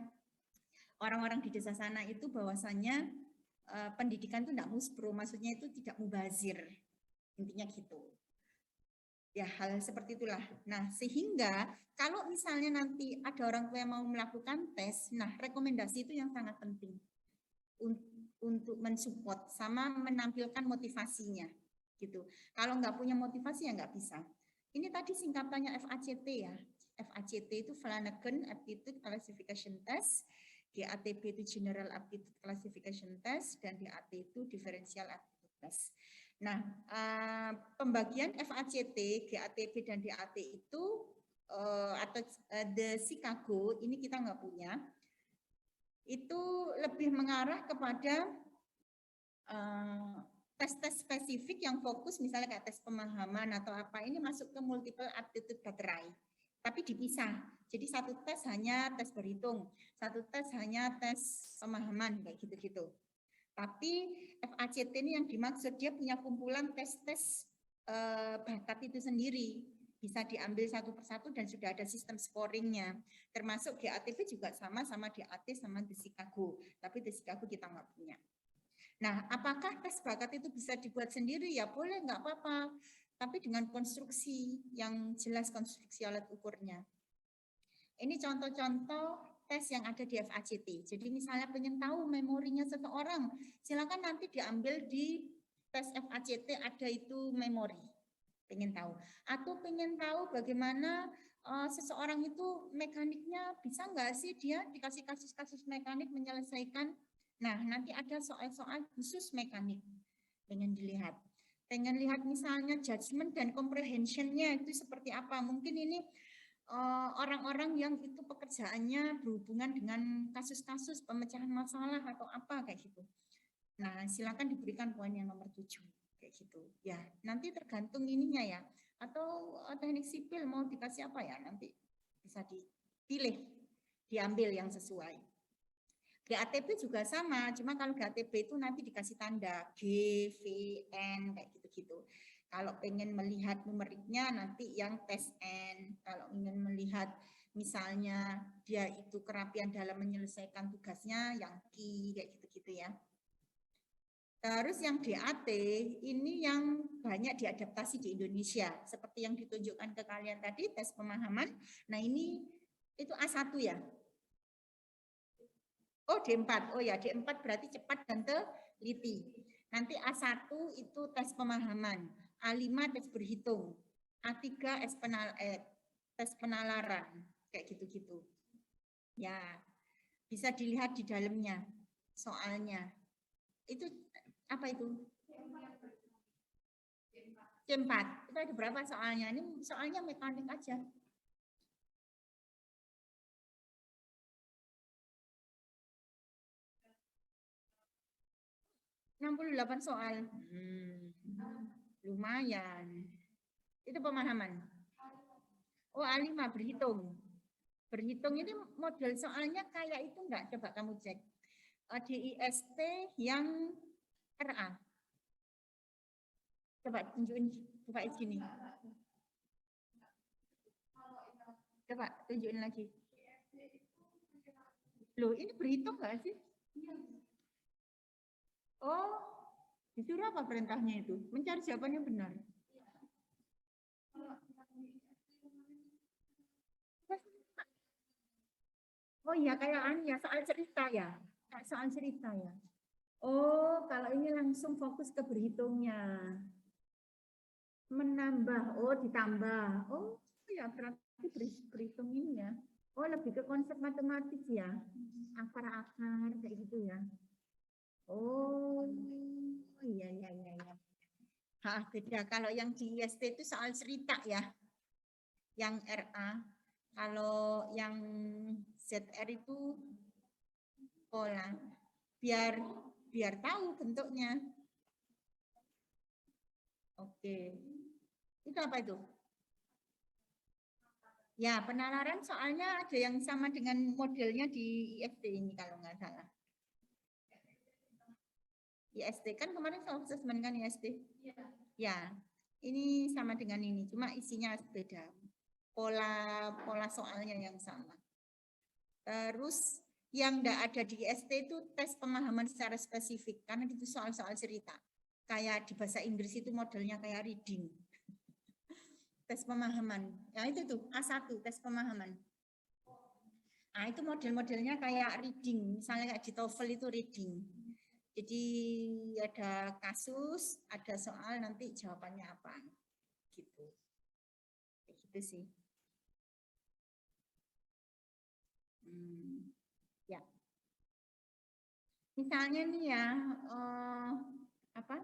orang-orang di desa sana itu bahwasannya pendidikan itu tidak muspro, maksudnya itu tidak mubazir, intinya gitu. Ya, hal seperti itulah. Nah, sehingga kalau misalnya nanti ada orang tua yang mau melakukan tes, nah rekomendasi itu yang sangat penting untuk mensupport sama menampilkan motivasinya, gitu. Kalau nggak punya motivasi ya nggak bisa. Ini tadi singkatannya FACT ya. FACT itu Flanagan Aptitude Classification Test, GATB itu General Aptitude Classification Test, dan DAT itu Differential Aptitude Test. Nah, pembagian FACT, GATB, dan DAT itu atau the Chicago ini kita nggak punya. Itu lebih mengarah kepada tes-tes spesifik yang fokus, misalnya kayak tes pemahaman atau apa, ini masuk ke multiple aptitude battery, tapi dipisah. Jadi satu tes hanya tes berhitung, satu tes hanya tes pemahaman, kayak gitu-gitu. Tapi FACT ini yang dimaksud, dia punya kumpulan tes-tes bakat itu sendiri, bisa diambil satu persatu dan sudah ada sistem scoringnya. Termasuk GATB juga sama DAT sama di Chicago, tapi di Chicago kita nggak punya. Nah, apakah tes bakat itu bisa dibuat sendiri? Ya boleh, nggak apa-apa. Tapi dengan konstruksi yang jelas, konstruksi alat ukurnya. Ini contoh-contoh tes yang ada di FACT. Jadi misalnya pengen tahu memorinya seseorang, silakan nanti diambil di tes FACT, ada itu memori, pengen tahu. Atau pengen tahu bagaimana seseorang itu mekaniknya, bisa nggak sih dia dikasih kasus-kasus mekanik menyelesaikan. Nah, nanti ada soal-soal khusus mekanik, pengen dilihat. Pengen lihat misalnya judgment dan comprehension-nya itu seperti apa. Mungkin ini orang-orang yang itu pekerjaannya berhubungan dengan kasus-kasus pemecahan masalah atau apa kayak gitu. Nah, silakan diberikan poin yang nomor 7 kayak gitu. Ya, nanti tergantung ininya ya. Atau teknik sipil mau dikasih apa ya, nanti bisa dipilih, diambil yang sesuai. GATB juga sama, cuma kalau GATB itu nanti dikasih tanda G, V, N kayak gitu-gitu. Kalau pengen melihat numeriknya nanti yang tes N. Kalau ingin melihat misalnya dia itu kerapian dalam menyelesaikan tugasnya yang Q kayak gitu-gitu ya. Terus yang DAT ini yang banyak diadaptasi di Indonesia. Seperti yang ditunjukkan ke kalian tadi, tes pemahaman. Nah ini itu A1 ya. Oh D4, oh ya D4 berarti cepat dan teliti. Nanti A1 itu tes pemahaman. A5 tes berhitung, A3 tes penalaran, kayak gitu-gitu. Ya, bisa dilihat di dalamnya soalnya. Itu apa itu? C4. Itu ada berapa soalnya? Ini soalnya mekanik aja. ...68 soal. Lumayan. Itu pemahaman. Oh, A5 berhitung. Berhitung ini model soalnya kayak itu enggak? Coba kamu cek. DIST yang RA. Coba tunjukin, buka sini. Coba tunjukin lagi. Loh, ini berhitung enggak sih? Oh, Disuruh apa perintahnya itu? Mencari jawabannya benar. Oh iya, kayak ya soal cerita ya. Kayak soal cerita ya. Oh, kalau ini langsung fokus ke berhitungnya. Menambah, oh ditambah. Oh ya berarti berhitung ini ya. Oh lebih ke konsep matematis ya. Akar-akar kayak gitu ya. Oh iya iya iya. Iya. Beda. Kalau yang di IST itu soal cerita ya. Yang RA. Kalau yang ZR itu pola. Biar tahu bentuknya. Oke. Itu apa itu? Ya, penalaran soalnya ada yang sama dengan modelnya di IFT ini kalau nggak salah. IST kan kemarin sama assessment kan IST? Ya, ini sama dengan ini, cuma isinya beda. Pola soalnya yang sama. Terus yang enggak ada di IST itu tes pemahaman secara spesifik, karena itu soal-soal cerita. Kayak di bahasa Inggris itu modelnya kayak reading. Tes pemahaman. Ya itu tuh, A1, tes pemahaman. Nah, itu model-modelnya kayak reading. Misalnya kayak di TOEFL itu reading. Jadi ada kasus, ada soal, nanti jawabannya apa. Gitu. Kayak gitu sih. Ya. Misalnya nih ya, apa?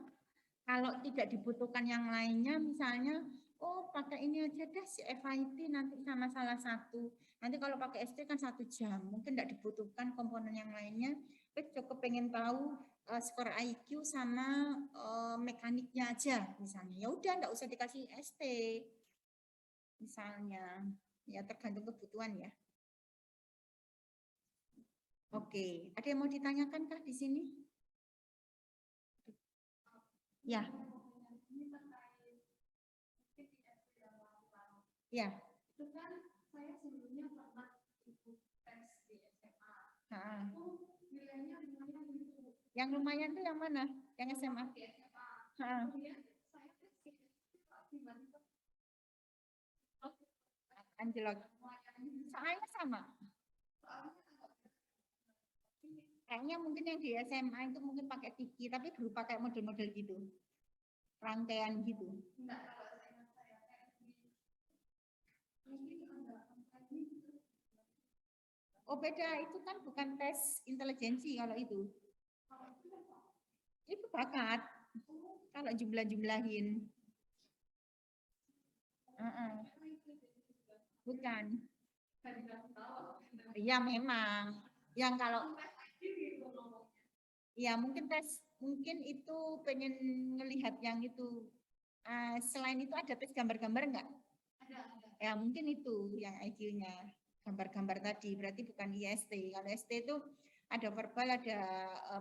Kalau tidak dibutuhkan yang lainnya, misalnya, oh pakai ini aja deh si FIT nanti sama salah satu. Nanti kalau pakai ST kan 1 jam, mungkin tidak dibutuhkan komponen yang lainnya. Tapi cukup pengen tahu skor IQ sama mekaniknya aja, misalnya. Ya udah, tidak usah dikasih ST, misalnya. Ya tergantung kebutuhan ya. Oke, ada yang mau ditanyakan kah di sini? Ya. Ya. Itu kan saya sebelumnya pernah ikut tes di SMA. Itu nilainya lumayan gitu. Yang lumayan itu yang mana? Yang SMA? Di SMA. Kemudian saya tes tiba-tiba anjlok. Soalnya sama. Kayaknya mungkin yang di SMA itu mungkin pakai Tiki, tapi berupa kayak model-model gitu. Rangkaian gitu. Oh beda, itu kan bukan tes intelijensi kalau itu. Itu bakat. Kalau jumlah-jumlahin. Bukan. Ya memang. Yang kalau ya mungkin itu pengen ngelihat yang itu. Selain itu ada tes gambar-gambar enggak? Ada. Ya mungkin itu yang IQ-nya. Gambar-gambar tadi, berarti bukan IST. Kalau ST itu ada verbal, ada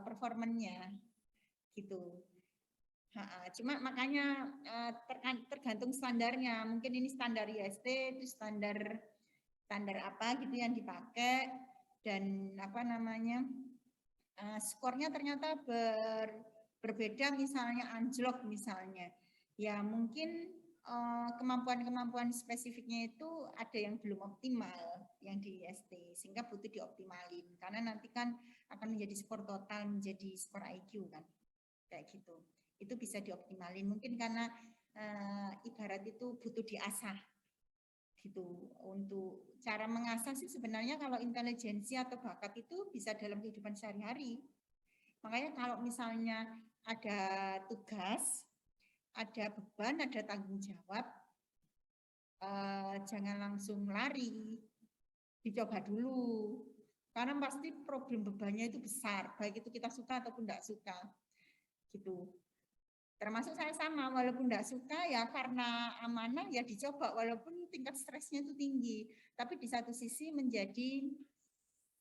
performanya. Gitu. Cuma makanya tergantung standarnya. Mungkin ini standar IST, itu standar apa gitu yang dipakai, dan apa namanya skornya ternyata berbeda, misalnya anjlok misalnya. Ya mungkin kemampuan-kemampuan spesifiknya itu ada yang belum optimal yang di IST, sehingga butuh dioptimalin, karena nanti kan akan menjadi skor total, menjadi skor IQ kan, kayak gitu. Itu bisa dioptimalin, mungkin karena ibarat itu butuh diasah gitu. Untuk cara mengasah sih sebenarnya kalau intelijensi atau bakat itu bisa dalam kehidupan sehari-hari. Makanya kalau misalnya ada tugas, ada beban, ada tanggung jawab, jangan langsung lari, dicoba dulu. Karena pasti problem bebannya itu besar, baik itu kita suka ataupun tidak suka. Gitu. Termasuk saya sama, walaupun tidak suka ya karena amanah ya dicoba, walaupun tingkat stresnya itu tinggi. Tapi di satu sisi menjadi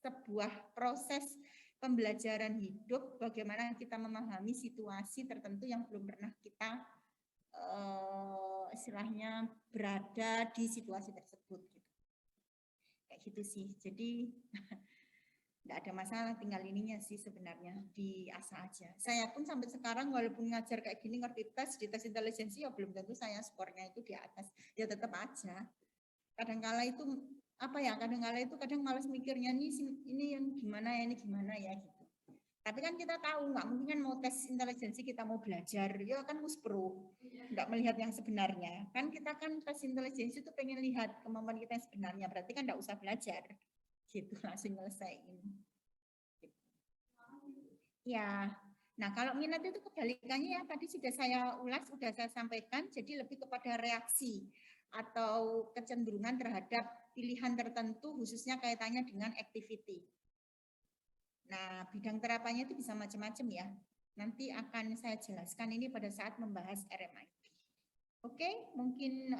sebuah proses pembelajaran hidup, bagaimana kita memahami situasi tertentu yang belum pernah kita istilahnya berada di situasi tersebut. Gitu. Kayak gitu sih. Jadi Nggak ada masalah, tinggal ininya sih sebenarnya diasah aja. Saya pun sampai sekarang walaupun ngajar kayak gini ngerti di tes intelijensi ya belum tentu saya skornya itu di atas. Ya tetap aja. Kadangkala itu apa ya? Kadangkala itu kadang malas mikirnya nih ini yang gimana ya, ini gimana ya gitu. Tapi kan kita tahu nggak mungkin kan mau tes intelijensi kita mau belajar, ya kan muspro, nggak melihat yang sebenarnya. Kan kita kan tes intelijensi itu pengen lihat kemampuan kita yang sebenarnya, berarti kan nggak usah belajar gitu langsung nyelesain. Ya, nah kalau minat itu kebalikannya ya tadi sudah saya ulas, sudah saya sampaikan, jadi lebih kepada reaksi atau kecenderungan terhadap pilihan tertentu khususnya kaitannya dengan activity. Nah, bidang terapannya itu bisa macam-macam ya. Nanti akan saya jelaskan ini pada saat membahas RMIT. Oke, mungkin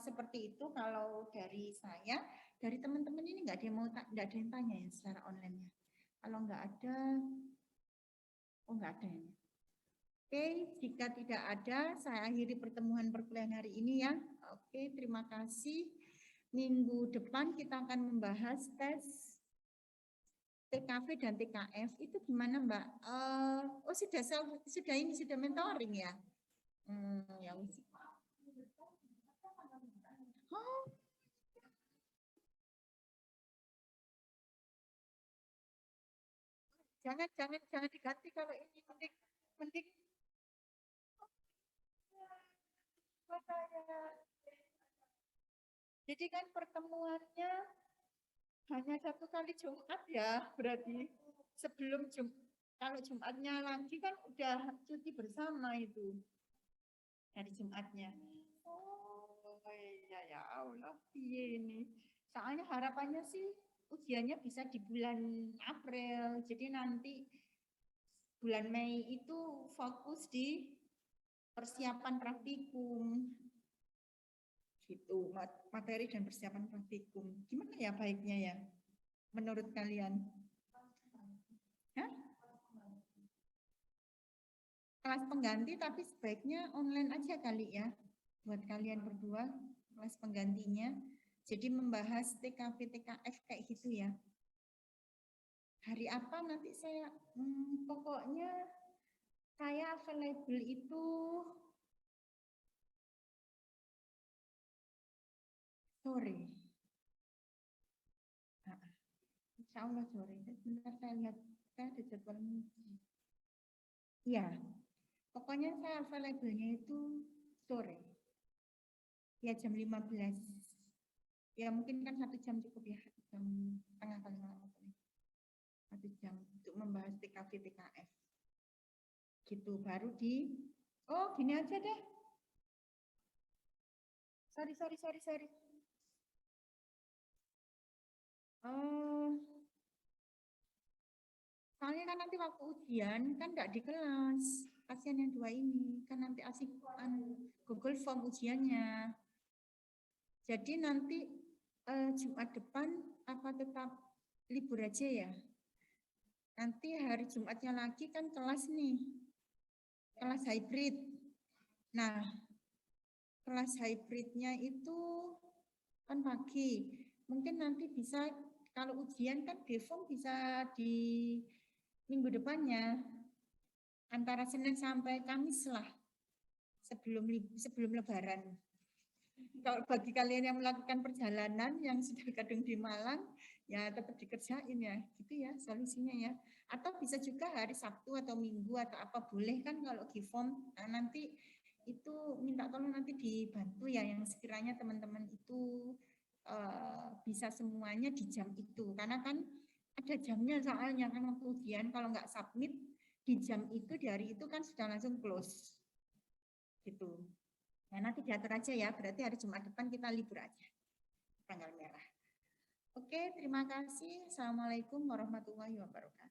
seperti itu kalau dari saya. Dari teman-teman ini nggak ada yang tanya ya secara online-nya. Kalau nggak ada, oh nggak ada ya. Oke, jika tidak ada, saya akhiri pertemuan perkuliahan hari ini ya. Oke, terima kasih. Minggu depan kita akan membahas tes TKV dan TKF. Itu gimana Mbak? Oh sudah mentoring ya? Ya wis. Oh, jangan diganti kalau ini mending jadi kan pertemuannya hanya satu kali Jumat ya, berarti sebelum kalau Jumatnya lagi kan udah cuti bersama itu hari Jumatnya. Oh iya ya Allah, ini. Soalnya harapannya sih ujiannya bisa di bulan April, jadi nanti bulan Mei itu fokus di persiapan praktikum gitu, materi dan persiapan praktikum. Gimana ya baiknya ya menurut kalian? Hah? Kelas pengganti tapi sebaiknya online aja kali ya buat kalian berdua, kelas penggantinya. Jadi membahas TKV TKF kayak gitu ya. Hari apa nanti saya pokoknya saya available itu sore. Insya Allah sore. Sebentar saya lihat, saya ada jadwal. Iya, pokoknya saya available-nya itu sore. Ya jam 15. Ya mungkin kan 1 jam cukup ya. Jam tengah paling lama. 1 jam untuk membahas TKV TKF. Gitu, baru oh gini aja deh. Sorry. Soalnya kan nanti waktu ujian kan nggak di kelas. Kasihan yang dua ini kan nanti asik Google Form ujiannya. Jadi nanti Jumat depan apa tetap libur aja ya? Nanti hari Jumatnya lagi kan kelas nih, kelas hybrid. Nah, kelas hybridnya itu kan pagi. Mungkin nanti bisa kalau ujian kan BFOM bisa di minggu depannya antara Senin sampai Kamis lah sebelum Lebaran. Kalau bagi kalian yang melakukan perjalanan yang sudah kadung di Malang, ya tetap dikerjain ya, gitu ya solusinya ya. Atau bisa juga hari Sabtu atau Minggu atau apa boleh kan kalau GIFOM, nah, nanti itu minta tolong nanti dibantu ya yang sekiranya teman-teman itu bisa semuanya di jam itu, karena kan ada jamnya soalnya kan waktu ujian kalau nggak submit di jam itu di hari itu kan sudah langsung close gitu. Nah, nanti diatur aja ya, berarti hari Jumat depan kita libur aja, tanggal merah. Oke, terima kasih. Assalamualaikum warahmatullahi wabarakatuh.